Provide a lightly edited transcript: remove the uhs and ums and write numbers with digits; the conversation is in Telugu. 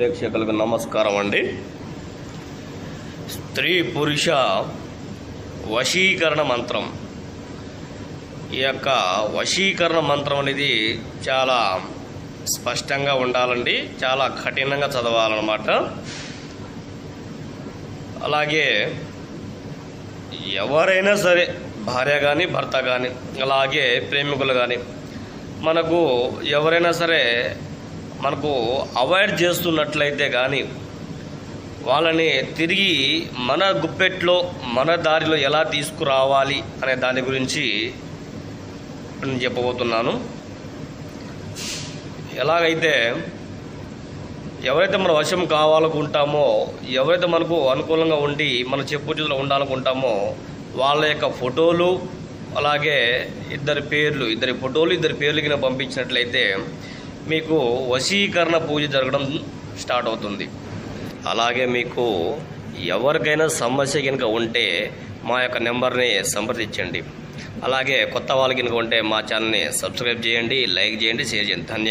ప్రేక్షకులకు నమస్కారం అండి. స్త్రీ పురుష వశీకరణ మంత్రం. ఈ యొక్క వశీకరణ మంత్రం అనేది చాలా స్పష్టంగా ఉండాలండి, చాలా కఠినంగా చదవాలన్నమాట. అలాగే ఎవరైనా సరే, భార్య కానీ భర్త కానీ అలాగే ప్రేమికులు కానీ మనకు ఎవరైనా సరే మనకు అవాయిడ్ చేస్తున్నట్లయితే కానీ వాళ్ళని తిరిగి మన గుప్పెట్లో మన దారిలో ఎలా తీసుకురావాలి అనే దాని గురించి నేను చెప్పబోతున్నాను. ఎలాగైతే ఎవరైతే మన వశం కావాలనుకుంటామో, ఎవరైతే మనకు అనుకూలంగా ఉండి మన చెప్పు చేతుల్లో ఉండాలనుకుంటామో వాళ్ళ యొక్క ఫోటోలు అలాగే ఇద్దరి ఫోటోలు ఇద్దరి పేర్లు కింద పంపించినట్లయితే మీకు వశీకరణ పూజ జరగడం స్టార్ట్ అవుతుంది. అలాగే మీకు ఎవరికైనా సమస్య కనుక ఉంటే మా యొక్క నెంబర్ని సంప్రదించండి. అలాగే కొత్త వాళ్ళకి కనుక ఉంటే మా ఛానల్ని సబ్స్క్రైబ్ చేయండి, లైక్ చేయండి, షేర్ చేయండి. ధన్యవాదాలు.